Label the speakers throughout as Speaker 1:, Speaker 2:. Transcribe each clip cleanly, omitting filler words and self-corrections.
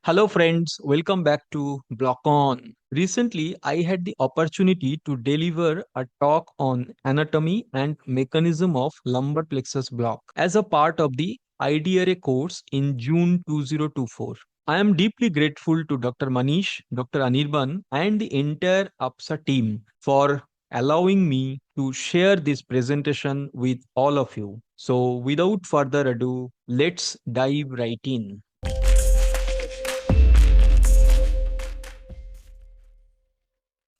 Speaker 1: Hello, friends. Welcome back to Block On. Recently, I had the opportunity to deliver a talk on anatomy and mechanism of lumbar plexus block as a part of the IDRA course in June 2024. I am deeply grateful to Dr. Manish, Dr. Anirban, and the entire APSA team for allowing me to share this presentation with all of you. So, without further ado, let's dive right in.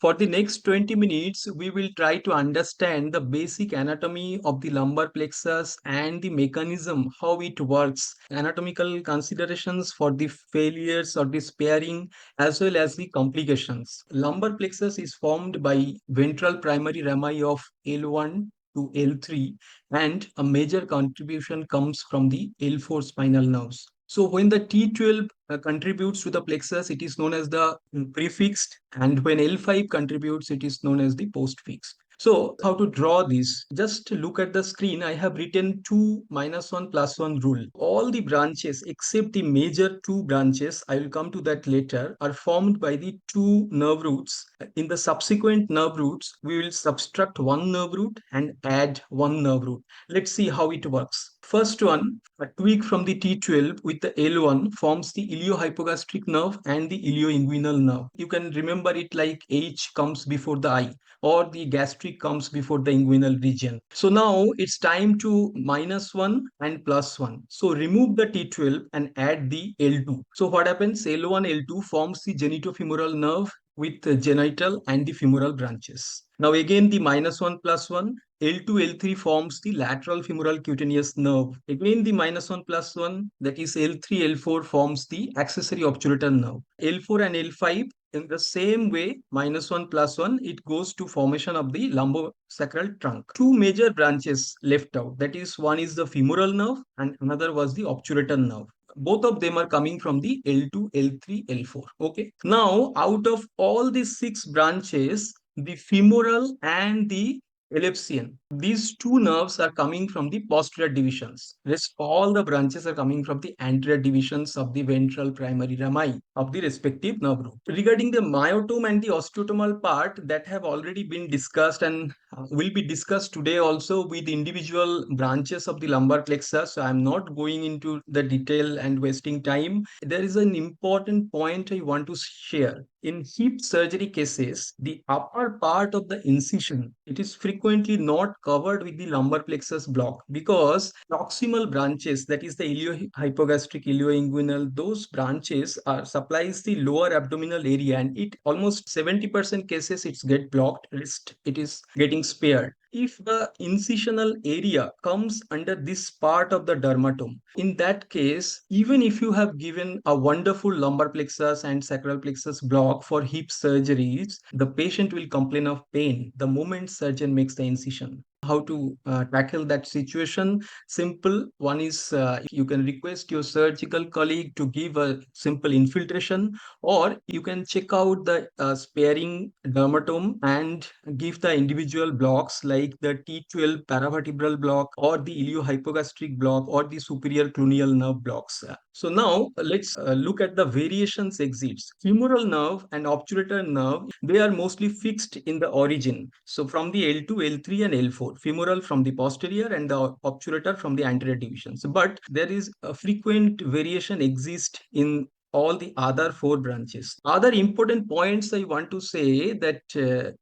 Speaker 1: For the next 20 minutes, we will try to understand the basic anatomy of the lumbar plexus and the mechanism, how it works, anatomical considerations for the failures or the sparing, as well as the complications. Lumbar plexus is formed by ventral primary rami of L1 to L3, and a major contribution comes from the L4 spinal nerves. So when the T12 contributes to the plexus, it is known as the prefixed, and when L5 contributes, it is known as the postfixed. So how to draw this? Just look at the screen. I have written 2 minus 1 plus 1 rule. All the branches except the major two branches, I will come to that later, are formed by the two nerve roots. In the subsequent nerve roots, we will subtract one nerve root and add one nerve root. Let's see how it works. First one, a tweak from the T12 with the L1 forms the iliohypogastric nerve and the ilioinguinal nerve. You can remember it like H comes before the I, or the gastric comes before the inguinal region. So now it's time to minus 1 and plus 1. So remove the T12 and add the L2. So what happens? L1, L2 forms the genitofemoral nerve with the genital and the femoral branches. Now again the minus 1 plus 1, L2, L3 forms the lateral femoral cutaneous nerve. Again the minus 1 plus 1, that is L3, L4 forms the accessory obturator nerve. L4 and L5 in the same way, minus 1 plus 1, it goes to formation of the lumbosacral trunk. Two major branches left out. That is, one is the femoral nerve and another was the obturator nerve. Both of them are coming from the L2, L3, L4. Okay. Now, out of all these six branches, the femoral and the ellipsian, these two nerves are coming from the posterior divisions. Rest all the branches are coming from the anterior divisions of the ventral primary rami of the respective nerve root. Regarding the myotome and the osteotomal part, that have already been discussed and will be discussed today also with individual branches of the lumbar plexus. So I'm not going into the detail and wasting time. There is an important point I want to share. In hip surgery cases, the upper part of the incision, it is frequently not covered with the lumbar plexus block because proximal branches, that is the iliohypogastric, ilioinguinal, those branches are supplies the lower abdominal area, and it almost 70% cases it's get blocked, rest it is getting spared. If the incisional area comes under this part of the dermatome, in that case, even if you have given a wonderful lumbar plexus and sacral plexus block for hip surgeries, the patient will complain of pain the moment surgeon makes the incision. How to tackle that situation? Simple. One is you can request your surgical colleague to give a simple infiltration, or you can check out the sparing dermatome and give the individual blocks like the T12 paravertebral block or the iliohypogastric block or the superior cluneal nerve blocks. So now let's look at the variations exits. Femoral nerve and obturator nerve, they are mostly fixed in the origin. So from the L2, L3 and L4, femoral from the posterior and the obturator from the anterior divisions. But there is a frequent variation exist in all the other four branches. Other important points I want to say that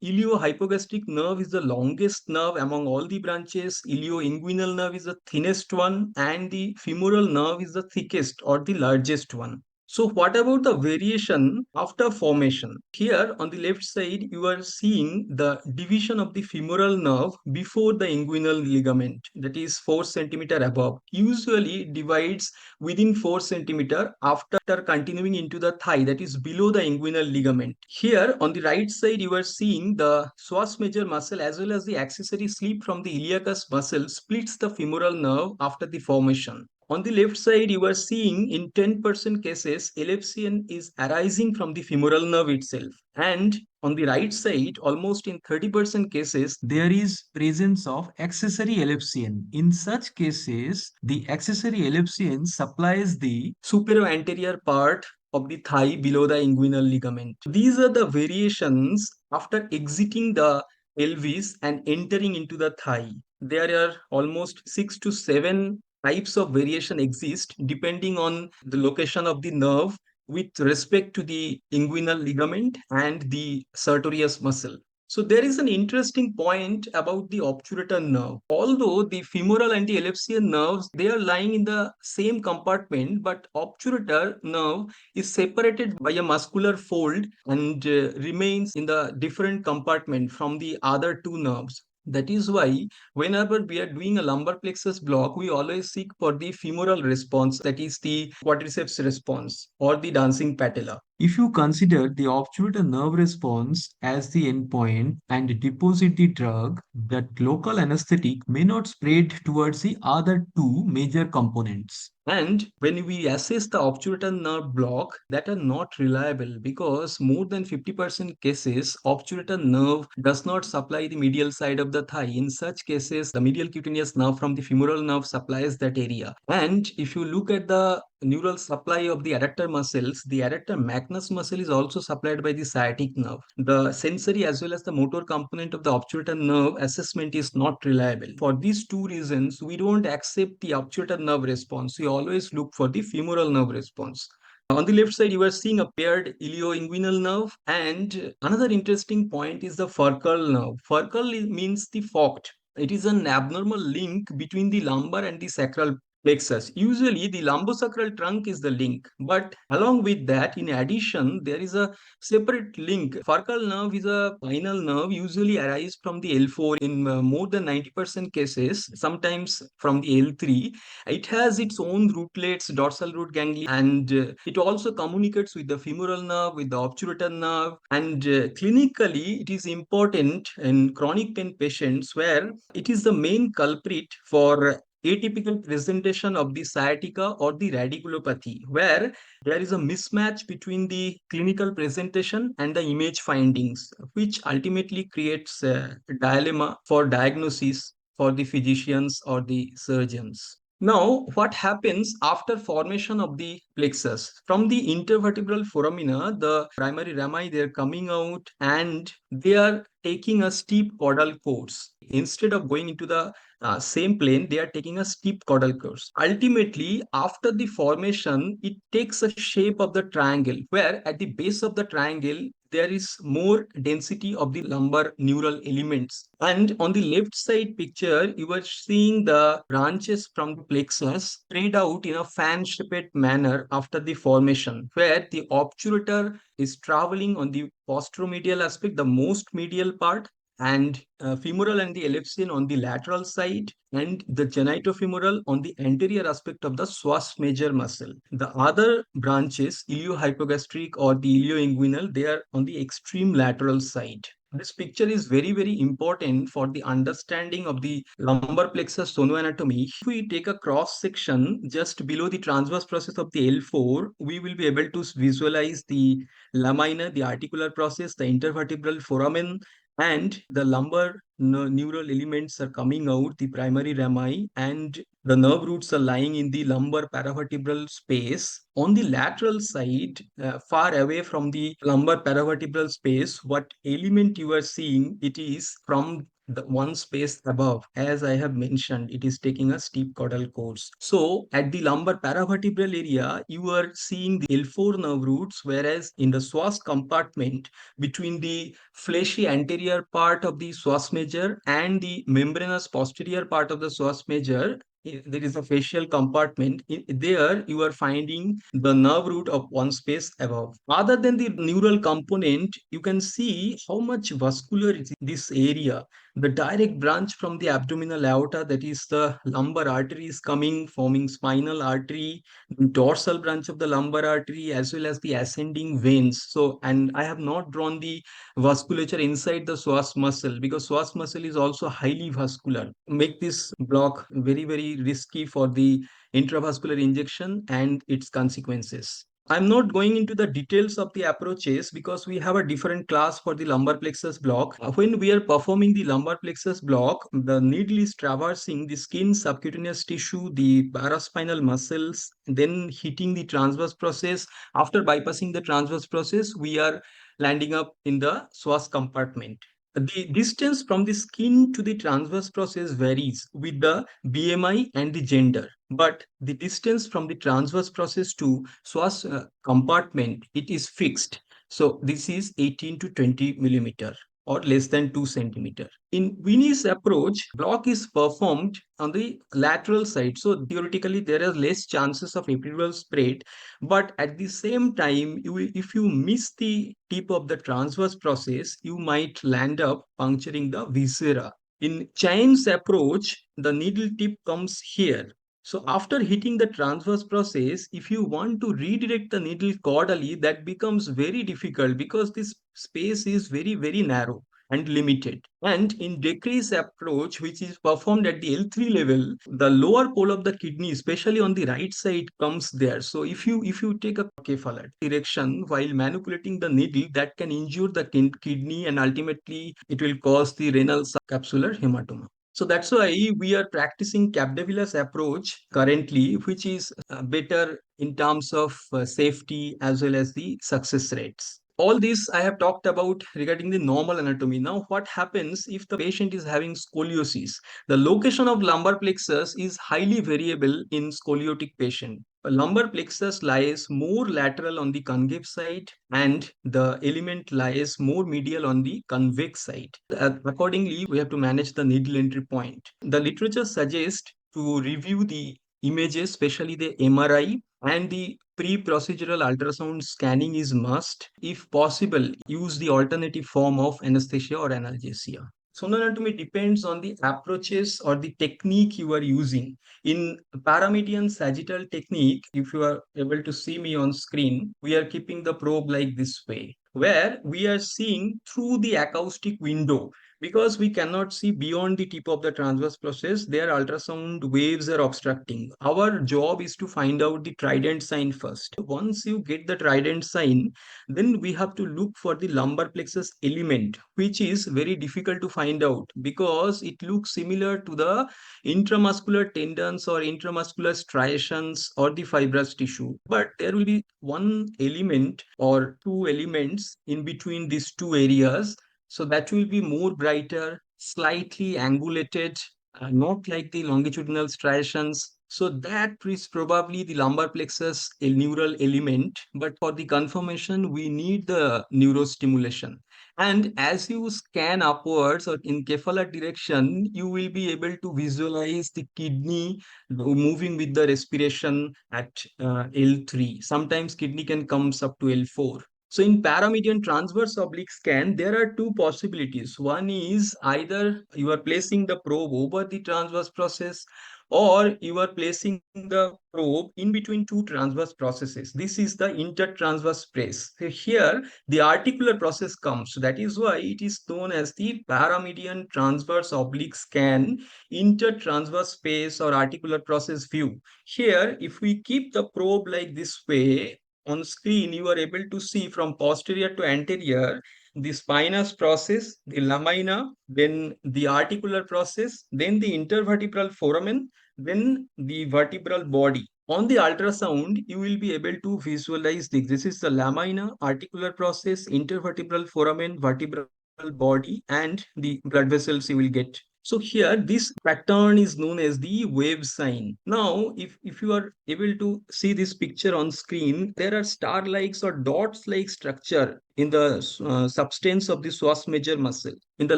Speaker 1: iliohypogastric nerve is the longest nerve among all the branches, ilioinguinal nerve is the thinnest one, and the femoral nerve is the thickest or the largest one. So what about the variation after formation? Here on the left side, you are seeing the division of the femoral nerve before the inguinal ligament, that is 4 centimeter above. Usually it divides within 4 centimeter after continuing into the thigh, that is below the inguinal ligament. Here on the right side, you are seeing the psoas major muscle as well as the accessory slip from the iliacus muscle splits the femoral nerve after the formation. On the left side, you are seeing in 10% cases, ellipsian is arising from the femoral nerve itself. And on the right side, almost in 30% cases, there is presence of accessory ellipsian. In such cases, the accessory ellipsian supplies the superior anterior part of the thigh below the inguinal ligament. These are the variations after exiting the pelvis and entering into the thigh. There are almost 6 to 7 types of variation exist depending on the location of the nerve with respect to the inguinal ligament and the sartorius muscle. So there is an interesting point about the obturator nerve. Although the femoral and the elliptian nerves, they are lying in the same compartment, but obturator nerve is separated by a muscular fold and remains in the different compartment from the other two nerves. That is why whenever we are doing a lumbar plexus block, we always seek for the femoral response, that is the quadriceps response or the dancing patella. If you consider the obturator nerve response as the endpoint and deposit the drug, that local anesthetic may not spread towards the other two major components. And when we assess the obturator nerve block, that are not reliable because more than 50% cases, obturator nerve does not supply the medial side of the thigh. In such cases, the medial cutaneous nerve from the femoral nerve supplies that area. And if you look at the neural supply of the adductor muscles, the adductor magnus muscle is also supplied by the sciatic nerve. The sensory as well as the motor component of the obturator nerve assessment is not reliable. For these two reasons, we don't accept the obturator nerve response. We always look for the femoral nerve response. On the left side, you are seeing a paired ilioinguinal nerve, and another interesting point is the Furcal nerve. Means the forked. It is an abnormal link between the lumbar and the sacral plexus. Usually, the lumbosacral trunk is the link, but along with that, in addition, there is a separate link. Furcal nerve is a spinal nerve, usually arises from the L4 in more than 90% cases, sometimes from the L3. It has its own rootlets, dorsal root ganglia, and it also communicates with the femoral nerve, with the obturator nerve. And clinically, it is important in chronic pain patients where it is the main culprit for atypical presentation of the sciatica or the radiculopathy, where there is a mismatch between the clinical presentation and the image findings, which ultimately creates a dilemma for diagnosis for the physicians or the surgeons. Now, what happens after formation of the plexus? From the intervertebral foramina, the primary rami, they are coming out and they are taking a steep caudal course. Instead of going into the same plane, they are taking a steep caudal course. Ultimately, after the formation, it takes a shape of the triangle, where at the base of the triangle, there is more density of the lumbar neural elements. And on the left side picture, you are seeing the branches from the plexus spread out in a fan-shaped manner after the formation, where the obturator is traveling on the posteromedial aspect, the most medial part, and femoral and the elliptian on the lateral side, and the genitofemoral on the anterior aspect of the psoas major muscle. The other branches, iliohypogastric or the ilioinguinal, they are on the extreme lateral side. This picture is very, very important for the understanding of the lumbar plexus sonoanatomy. If we take a cross section just below the transverse process of the L4, we will be able to visualize the lamina, the articular process, the intervertebral foramen, and the lumbar neural elements are coming out, the primary rami, and the nerve roots are lying in the lumbar paravertebral space. On the lateral side, far away from the lumbar paravertebral space, what element you are seeing, it is from the one space above. As I have mentioned, it is taking a steep caudal course. So at the lumbar paravertebral area, you are seeing the L4 nerve roots, whereas in the psoas compartment between the fleshy anterior part of the psoas major and the membranous posterior part of the psoas major, there is a facial compartment. There you are finding the nerve root of one space above. Other than the neural component, you can see how much vascular is this area. The direct branch from the abdominal aorta, that is the lumbar artery, is coming, forming spinal artery, dorsal branch of the lumbar artery, as well as the ascending veins. So, and I have not drawn the vasculature inside the psoas muscle because psoas muscle is also highly vascular. Make this block very, very risky for the intravascular injection and its consequences. I'm not going into the details of the approaches because we have a different class for the lumbar plexus block. When we are performing the lumbar plexus block, the needle is traversing the skin, subcutaneous tissue, the paraspinal muscles, then hitting the transverse process. After bypassing the transverse process, we are landing up in the psoas compartment. The distance from the skin to the transverse process varies with the BMI and the gender, but the distance from the transverse process to psoas compartment, it is fixed. So this is 18 to 20 millimeter or less than 2 centimeter. In Winnie's approach, block is performed on the lateral side. So theoretically, there are less chances of epidural spread, but at the same time, if you miss the tip of the transverse process, you might land up puncturing the viscera. In Chain's approach, the needle tip comes here. So after hitting the transverse process, if you want to redirect the needle caudally, that becomes very difficult because this space is very, very narrow and limited. And in Decrease approach, which is performed at the L3 level, the lower pole of the kidney, especially on the right side, comes there. So if you take a cephalad direction while manipulating the needle, that can injure the kidney and ultimately it will cause the renal subcapsular hematoma. So that's why we are practicing Capdevilas approach currently, which is better in terms of safety as well as the success rates. All this I have talked about regarding the normal anatomy. Now, what happens if the patient is having scoliosis? The location of lumbar plexus is highly variable in scoliotic patient. A lumbar plexus lies more lateral on the concave side and the element lies more medial on the convex side. Accordingly, we have to manage the needle entry point. The literature suggests to review the images, especially the MRI and the pre-procedural ultrasound scanning is must. If possible, use the alternative form of anesthesia or analgesia. Sonoanatomy depends on the approaches or the technique you are using. In paramedian sagittal technique, if you are able to see me on screen, we are keeping the probe like this way, where we are seeing through the acoustic window. Because we cannot see beyond the tip of the transverse process, their ultrasound waves are obstructing. Our job is to find out the trident sign first. Once you get the trident sign, then we have to look for the lumbar plexus element, which is very difficult to find out because it looks similar to the intramuscular tendons or intramuscular striations or the fibrous tissue. But there will be one element or two elements in between these two areas, so that will be more brighter, slightly angulated, not like the longitudinal striations. So that is probably the lumbar plexus a neural element. But for the confirmation, we need the neurostimulation. And as you scan upwards or in cephalad direction, you will be able to visualize the kidney moving with the respiration at L3. Sometimes kidney can comes up to L4. So in paramedian transverse oblique scan, there are two possibilities. One is either you are placing the probe over the transverse process or you are placing the probe in between two transverse processes. This is the intertransverse space. So here, the articular process comes. So that is why it is known as the paramedian transverse oblique scan, intertransverse space or articular process view. Here, if we keep the probe like this way, on screen, you are able to see from posterior to anterior the spinous process, the lamina, then the articular process, then the intervertebral foramen, then the vertebral body. On the ultrasound, you will be able to visualize this. This is the lamina, articular process, intervertebral foramen, vertebral body, and the blood vessels you will get. So here, this pattern is known as the wave sign. Now, if you are able to see this picture on screen, there are star-like or dots-like structure in the substance of the psoas major muscle. In the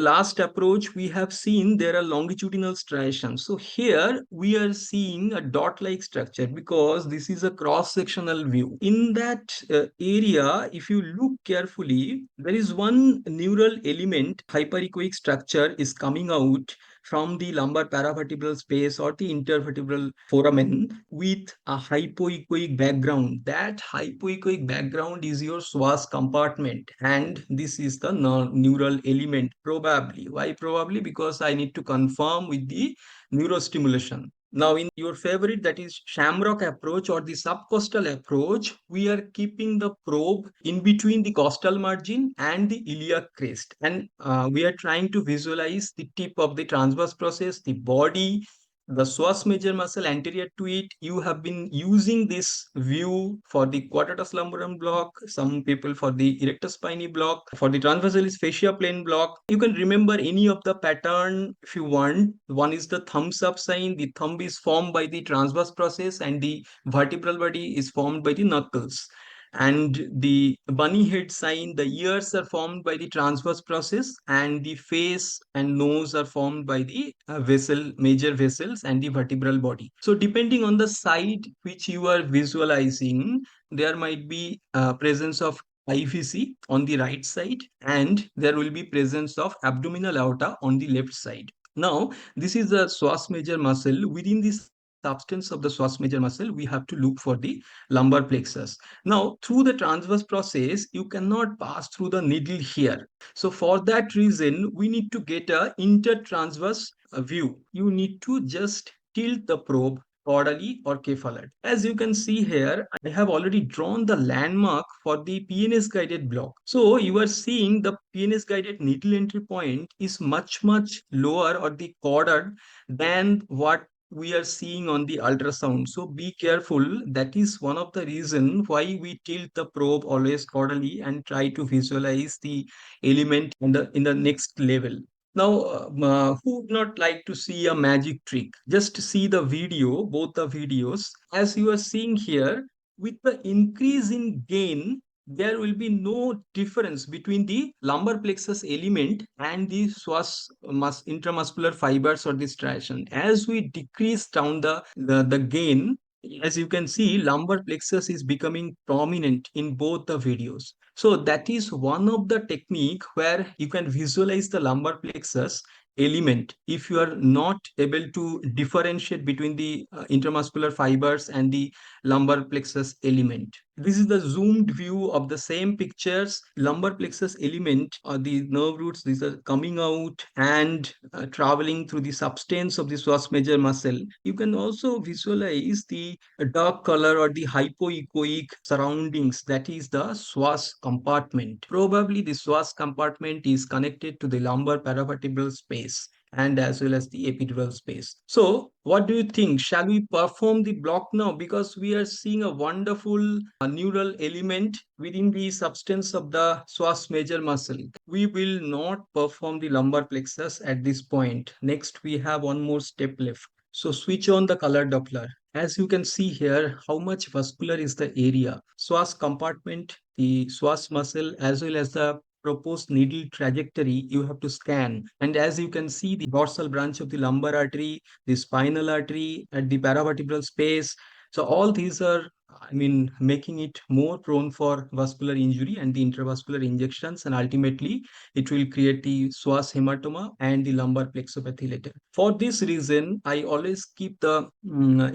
Speaker 1: last approach, we have seen there are longitudinal striations. So here we are seeing a dot-like structure because this is a cross-sectional view. In that area, if you look carefully, there is one neural element, hyperechoic structure is coming out from the lumbar paravertebral space or the intervertebral foramen with a hypoechoic background. That hypoechoic background is your psoas compartment, and this is the neural element probably. Why probably? Because I need to confirm with the neurostimulation. Now, in your favorite, that is Shamrock approach or the subcostal approach, we are keeping the probe in between the costal margin and the iliac crest. And we are trying to visualize the tip of the transverse process, the body, the psoas major muscle anterior to it. You have been using this view for the quadratus lumborum block, some people for the erectus spinae block, for the transversalis fascia plane block. You can remember any of the pattern if you want. One is the thumbs up sign. The thumb is formed by the transverse process and the vertebral body is formed by the knuckles. And the bunny head sign, the ears are formed by the transverse process, and the face and nose are formed by the major vessels and the vertebral body. So depending on the side which you are visualizing, there might be presence of IVC on the right side, and there will be presence of abdominal aorta on the left side. Now, this is the psoas major muscle. Within the substance of the psoas major muscle, we have to look for the lumbar plexus. Now, through the transverse process, you cannot pass through the needle here. So, for that reason, we need to get a intertransverse view. You need to just tilt the probe caudally or cephalad. As you can see here, I have already drawn the landmark for the PNS guided block. So you are seeing the PNS guided needle entry point is much lower or the caudal than what we are seeing on the ultrasound. So be careful. That is one of the reason why we tilt the probe always caudally and try to visualize the element in the next level. Now, who would not like to see a magic trick? Just see the video, both the videos. As you are seeing here, with the increase in gain, there will be no difference between the lumbar plexus element and the intramuscular fibers or the striation. As we decrease down the gain, as you can see, lumbar plexus is becoming prominent in both the videos. So that is one of the technique where you can visualize the lumbar plexus element if you are not able to differentiate between the intramuscular fibers and the lumbar plexus element. This is the zoomed view of the same pictures. Lumbar plexus element or the nerve roots, these are coming out and traveling through the substance of the psoas major muscle. You can also visualize the dark color or the hypoechoic surroundings, that is the psoas compartment. Probably the psoas compartment is connected to the lumbar paravertebral space and as well as the epidural space. So, what do you think? Shall we perform the block now? Because we are seeing a wonderful neural element within the substance of the psoas major muscle. We will not perform the lumbar plexus at this point. Next, we have one more step left. So, switch on the color Doppler. As you can see here, how much vascular is the area. Psoas compartment, the psoas muscle, as well as the proposed needle trajectory you have to scan. And as you can see, the dorsal branch of the lumbar artery, the spinal artery at the paravertebral space. So all these are, I mean, making it more prone for vascular injury and the intravascular injections, and ultimately it will create the psoas hematoma and the lumbar plexopathy later. For this reason, I always keep the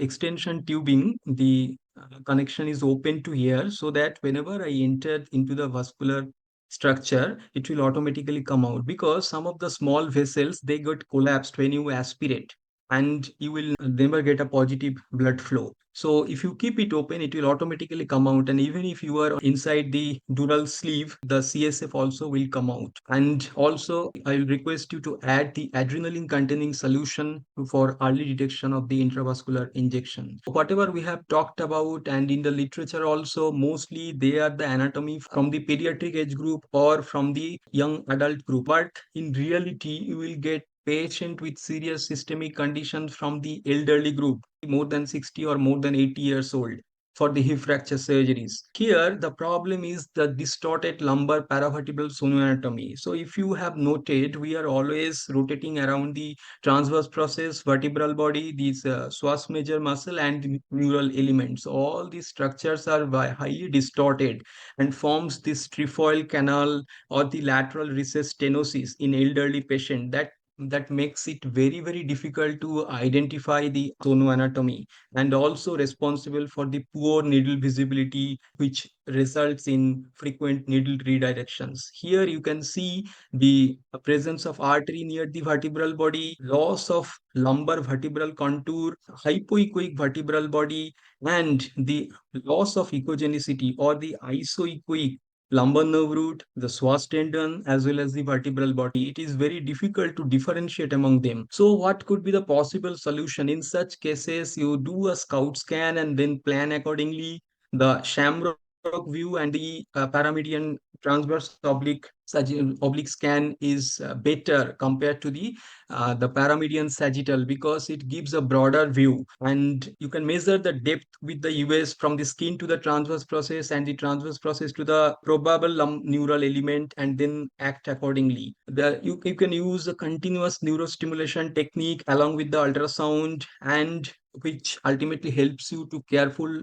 Speaker 1: extension tubing, the connection is open to here, so that whenever I enter into the vascular structure, it will automatically come out, because some of the small vessels, they get collapsed when you aspirate and you will never get a positive blood flow. So if you keep it open, it will automatically come out. And even if you are inside the dural sleeve, the CSF also will come out. And also, I will request you to add the adrenaline containing solution for early detection of the intravascular injection. Whatever we have talked about, and in the literature also, mostly they are the anatomy from the pediatric age group or from the young adult group. But in reality, you will get patient with serious systemic conditions from the elderly group, more than 60 or more than 80 years old, for the hip fracture surgeries. Here, the problem is the distorted lumbar paravertebral sonoanatomy. So if you have noted, we are always rotating around the transverse process, vertebral body, these psoas major muscle and the neural elements. All these structures are highly distorted and forms this trefoil canal or the lateral recess stenosis in elderly patient that that makes it very, very difficult to identify the sonoanatomy, and also responsible for the poor needle visibility, which results in frequent needle redirections. Here you can see the presence of artery near the vertebral body, loss of lumbar vertebral contour, hypoechoic vertebral body, and the loss of echogenicity or the isoechoic lumbar nerve root, the psoas tendon, as well as the vertebral body. It is very difficult to differentiate among them. So, what could be the possible solution? In such cases, you do a scout scan and then plan accordingly. The Shamrock view and the paramedian transverse oblique scan is better compared to the paramedian sagittal, because it gives a broader view, and you can measure the depth with the US from the skin to the transverse process and the transverse process to the probable neural element, and then act accordingly. You can use a continuous neurostimulation technique along with the ultrasound, and which ultimately helps you to careful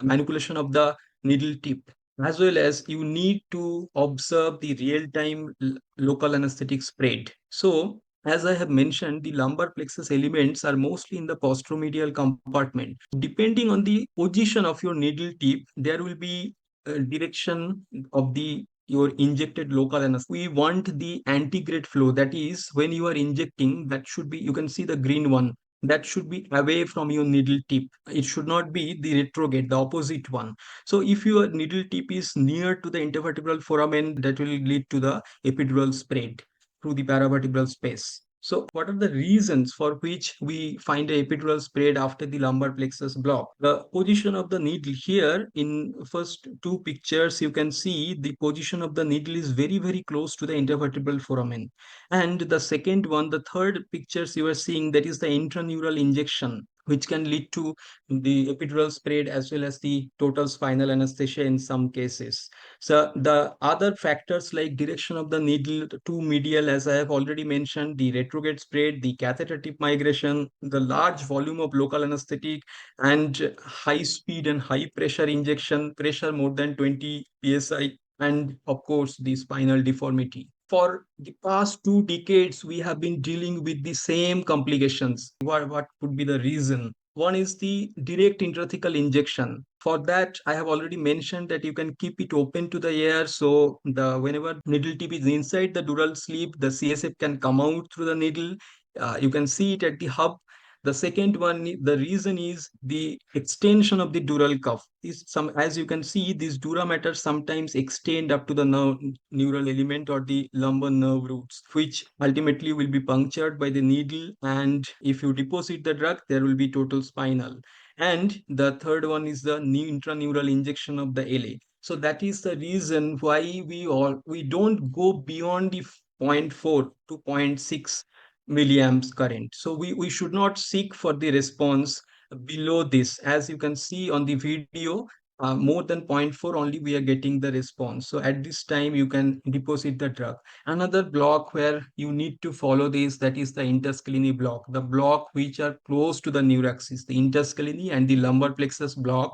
Speaker 1: manipulation of the needle tip, as well as you need to observe the real-time local anesthetic spread. So, as I have mentioned, the lumbar plexus elements are mostly in the posteromedial compartment. Depending on the position of your needle tip, there will be direction of the your injected local anesthetic. We want the antegrade flow, that is, when you are injecting, that should be, you can see the green one, that should be away from your needle tip. It should not be the retrograde, the opposite one. So if your needle tip is near to the intervertebral foramen, that will lead to the epidural spread through the paravertebral space. So what are the reasons for which we find a epidural spread after the lumbar plexus block? The position of the needle here in first two pictures, you can see the position of the needle is very, very close to the intervertebral foramen. And the second one, the third pictures you are seeing, that is the intraneural injection, which can lead to the epidural spread as well as the total spinal anesthesia in some cases. So the other factors like direction of the needle to medial, as I have already mentioned, the retrograde spread, the catheter tip migration, the large volume of local anesthetic, and high speed and high pressure injection, pressure more than 20 psi, and of course the spinal deformity. For the past 2 decades, we have been dealing with the same complications. What could be the reason? One is the direct intrathecal injection. For that, I have already mentioned that you can keep it open to the air. So the whenever needle tip is inside the dural sleeve, the CSF can come out through the needle. You can see it at the hub. The second one, the reason is the extension of the dural cuff. Is some, as you can see, these dura matter sometimes extend up to the neural element or the lumbar nerve roots, which ultimately will be punctured by the needle. And if you deposit the drug, there will be total spinal. And the third one is the new intraneural injection of the LA. So that is the reason why we don't go beyond the zero point 0.4 to zero point 0.6 milliamps current. So we should not seek for the response below this. As you can see on the video, more than zero point 0.4 only we are getting the response. So at this time you can deposit the drug. Another block where you need to follow this, that is the interscalene block, the block which are close to the neuraxis, the interscalene and the lumbar plexus block.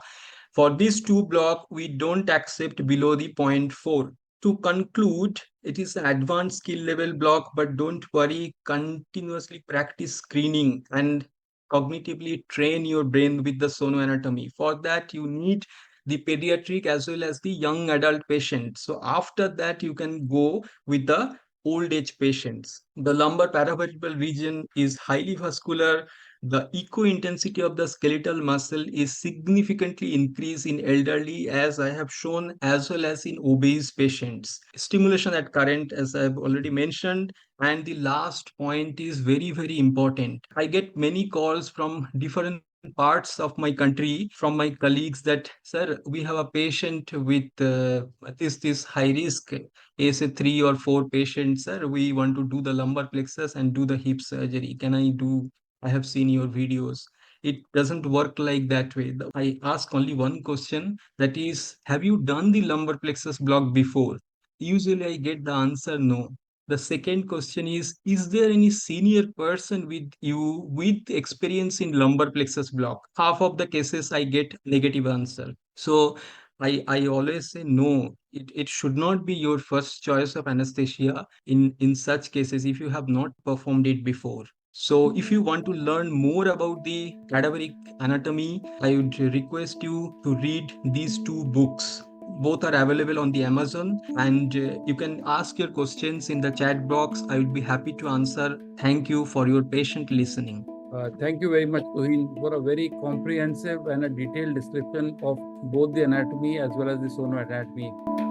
Speaker 1: For these two block, we don't accept below the zero point 0.4. To conclude, it is an advanced skill level block, but don't worry, continuously practice screening and cognitively train your brain with the sonoanatomy. For that, you need the pediatric as well as the young adult patient. So after that, you can go with the old age patients. The lumbar paravertebral region is highly vascular. The echo intensity of the skeletal muscle is significantly increased in elderly, as I have shown, as well as in obese patients. Stimulation at current, as I have already mentioned. And the last point is very, very important. I get many calls from different parts of my country from my colleagues that, sir, we have a patient with this high risk ASA 3 or 4 patients, sir. We want to do the lumbar plexus and do the hip surgery. Can I do? I have seen your videos. It doesn't work like that way. I ask only one question, that is, have you done the lumbar plexus block before? Usually I get the answer no. The second question is there any senior person with you with experience in lumbar plexus block? Half of the cases I get negative answer. So I always say no. It should not be your first choice of anesthesia in such cases if you have not performed it before. So if you want to learn more about the cadaveric anatomy, I would request you to read these two books. Both are available on the Amazon, and you can ask your questions in the chat box. I would be happy to answer. Thank you for your patient listening.
Speaker 2: Thank you very much, Tuhin, for a very comprehensive and a detailed description of both the anatomy as well as the sonoanatomy.